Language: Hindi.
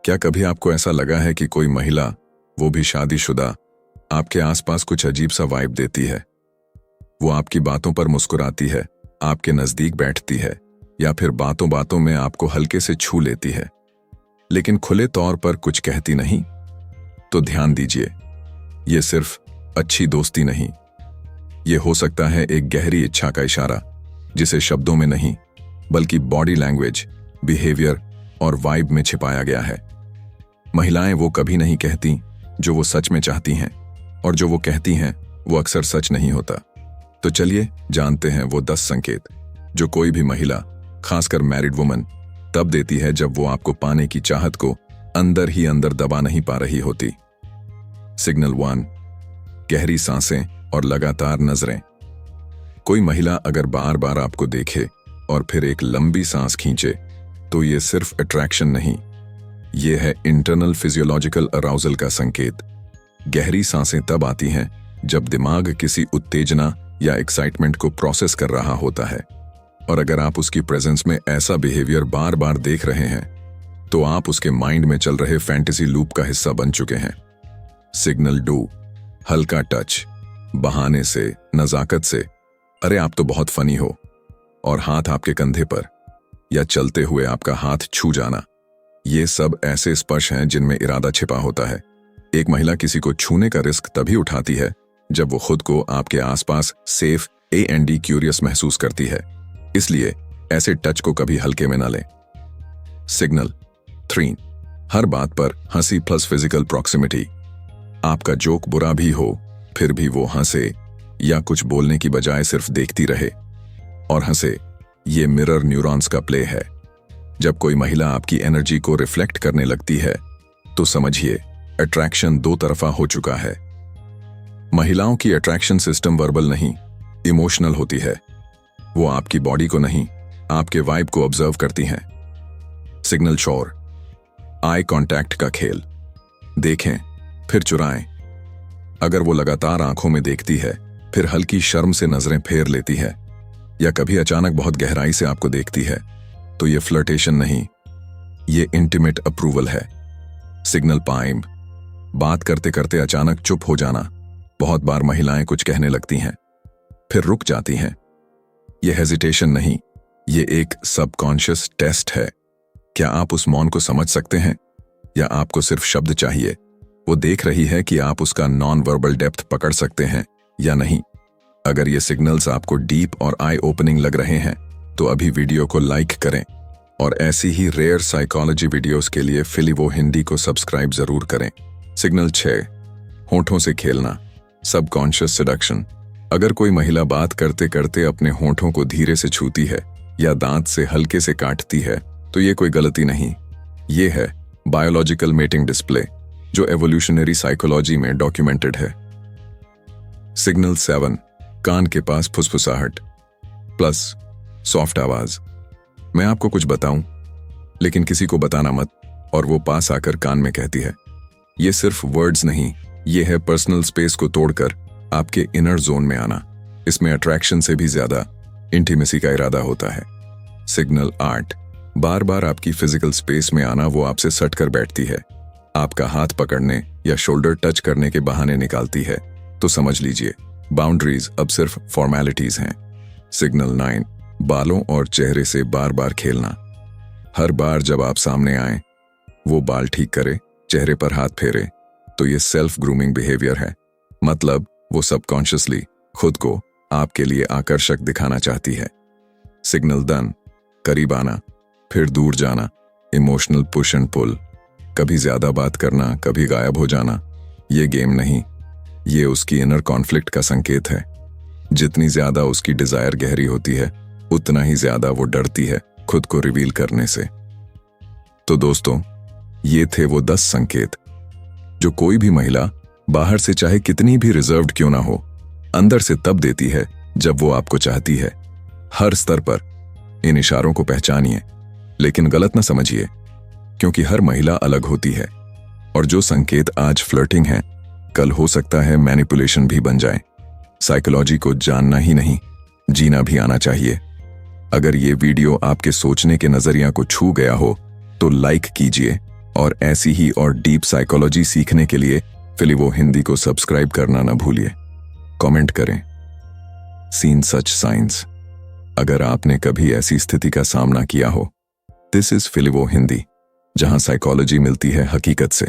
क्या कभी आपको ऐसा लगा है कि कोई महिला, वो भी शादीशुदा, आपके आसपास कुछ अजीब सा वाइब देती है? वो आपकी बातों पर मुस्कुराती है, आपके नजदीक बैठती है, या फिर बातों बातों में आपको हल्के से छू लेती है, लेकिन खुले तौर पर कुछ कहती नहीं? तो ध्यान दीजिए, ये सिर्फ अच्छी दोस्ती नहीं, ये हो सकता है एक गहरी इच्छा का इशारा, जिसे शब्दों में नहीं बल्कि बॉडी लैंग्वेज, बिहेवियर और वाइब में छिपाया गया है। महिलाएं वो कभी नहीं कहती जो वो सच में चाहती हैं, और जो वो कहती हैं वो अक्सर सच नहीं होता। तो चलिए जानते हैं वो 10 संकेत जो कोई भी महिला, खासकर मैरिड वुमन, तब देती है जब वो आपको पाने की चाहत को अंदर ही अंदर दबा नहीं पा रही होती। सिग्नल 1, गहरी सांसें और लगातार नजरें। कोई महिला अगर बार बार आपको देखे और फिर एक लंबी सांस खींचे, तो ये सिर्फ अट्रैक्शन नहीं, ये है इंटरनल फिजियोलॉजिकल अराउजल का संकेत। गहरी सांसें तब आती हैं जब दिमाग किसी उत्तेजना या एक्साइटमेंट को प्रोसेस कर रहा होता है, और अगर आप उसकी प्रेजेंस में ऐसा बिहेवियर बार बार देख रहे हैं, तो आप उसके माइंड में चल रहे फैंटेसी लूप का हिस्सा बन चुके हैं। सिग्नल 2, हल्का टच, बहाने से, नजाकत से, अरे आप तो बहुत फनी हो, और हाथ आपके कंधे पर, या चलते हुए आपका हाथ छू जाना। ये सब ऐसे स्पर्श हैं जिनमें इरादा छिपा होता है। एक महिला किसी को छूने का रिस्क तभी उठाती है जब वो खुद को आपके आसपास सेफ एंड क्यूरियस महसूस करती है। इसलिए ऐसे टच को कभी हल्के में ना लें। सिग्नल 3, हर बात पर हंसी प्लस फिजिकल प्रॉक्सिमिटी। आपका जोक बुरा भी हो, फिर भी वो हंसे, या कुछ बोलने की बजाय सिर्फ देखती रहे और हंसे। ये मिरर न्यूरॉन्स का प्ले है। जब कोई महिला आपकी एनर्जी को रिफ्लेक्ट करने लगती है, तो समझिए अट्रैक्शन दो तरफा हो चुका है। महिलाओं की अट्रैक्शन सिस्टम वर्बल नहीं, इमोशनल होती है। वो आपकी बॉडी को नहीं, आपके वाइब को ऑब्जर्व करती हैं। सिग्नल 4, आई कांटेक्ट का खेल। देखें, फिर चुराएं। अगर वो लगातार आंखों में देखती है, फिर हल्की शर्म से नजरें फेर लेती है, या कभी अचानक बहुत गहराई से आपको देखती है, तो ये फ्लर्टेशन नहीं, ये इंटीमेट अप्रूवल है। सिग्नल 5, बात करते करते अचानक चुप हो जाना। बहुत बार महिलाएं कुछ कहने लगती हैं, फिर रुक जाती हैं। ये हेजिटेशन नहीं, ये एक सबकॉन्शियस टेस्ट है। क्या आप उस मौन को समझ सकते हैं, या आपको सिर्फ शब्द चाहिए? वो देख रही है कि आप उसका नॉन वर्बल डेप्थ पकड़ सकते हैं या नहीं। अगर ये सिग्नल्स आपको डीप और आई ओपनिंग लग रहे हैं, तो अभी वीडियो को लाइक करें, और ऐसी ही रेयर साइकोलॉजी वीडियोस के लिए फिलिवो हिंदी को सब्सक्राइब जरूर करें। सिग्नल 6, होंठों से खेलना, सबकॉन्शियस सेडक्शन। अगर कोई महिला बात करते करते अपने होंठों को धीरे से छूती है या दांत से हल्के से काटती है, तो ये कोई गलती नहीं, ये है बायोलॉजिकल मेटिंग डिस्प्ले, जो एवोल्यूशनरी साइकोलॉजी में डॉक्यूमेंटेड है। सिग्नल 7, कान के पास फुसफुसाहट प्लस सॉफ्ट आवाज। मैं आपको कुछ बताऊं, लेकिन किसी को बताना मत, और वो पास आकर कान में कहती है। ये सिर्फ वर्ड्स नहीं, ये है पर्सनल स्पेस को तोड़कर आपके इनर जोन में आना। इसमें अट्रैक्शन से भी ज्यादा इंटीमेसी का इरादा होता है। सिग्नल 8, बार बार आपकी फिजिकल स्पेस में आना। वो आपसे सट कर बैठती है, आपका हाथ पकड़ने या शोल्डर टच करने के बहाने निकालती है, तो समझ लीजिए बाउंड्रीज अब सिर्फ फॉर्मेलिटीज हैं। सिग्नल 9, बालों और चेहरे से बार बार खेलना। हर बार जब आप सामने आए, वो बाल ठीक करे, चेहरे पर हाथ फेरे, तो ये सेल्फ ग्रूमिंग बिहेवियर है। मतलब वो सबकॉन्शियसली खुद को आपके लिए आकर्षक दिखाना चाहती है। सिग्नल 10, करीब आना फिर दूर जाना, इमोशनल पुश एंड पुल। कभी ज्यादा बात करना, कभी गायब हो जाना। ये गेम नहीं, ये उसकी इनर कॉन्फ्लिक्ट का संकेत है। जितनी ज्यादा उसकी डिजायर गहरी होती है, उतना ही ज्यादा वो डरती है खुद को रिवील करने से। तो दोस्तों, ये थे वो 10 संकेत जो कोई भी महिला, बाहर से चाहे कितनी भी रिजर्व्ड क्यों ना हो, अंदर से तब देती है जब वो आपको चाहती है। हर स्तर पर इन इशारों को पहचानिए, लेकिन गलत ना समझिए, क्योंकि हर महिला अलग होती है, और जो संकेत आज फ्लर्टिंग है, कल हो सकता है मैनिपुलेशन भी बन जाए। साइकोलॉजी को जानना ही नहीं, जीना भी आना चाहिए। अगर ये वीडियो आपके सोचने के नजरिया को छू गया हो, तो लाइक कीजिए, और ऐसी ही और डीप साइकोलॉजी सीखने के लिए फिलिवो हिंदी को सब्सक्राइब करना ना भूलिए। कमेंट करें सीन सच साइंस अगर आपने कभी ऐसी स्थिति का सामना किया हो। दिस इज फिलिवो हिंदी, जहां साइकोलॉजी मिलती है हकीकत से।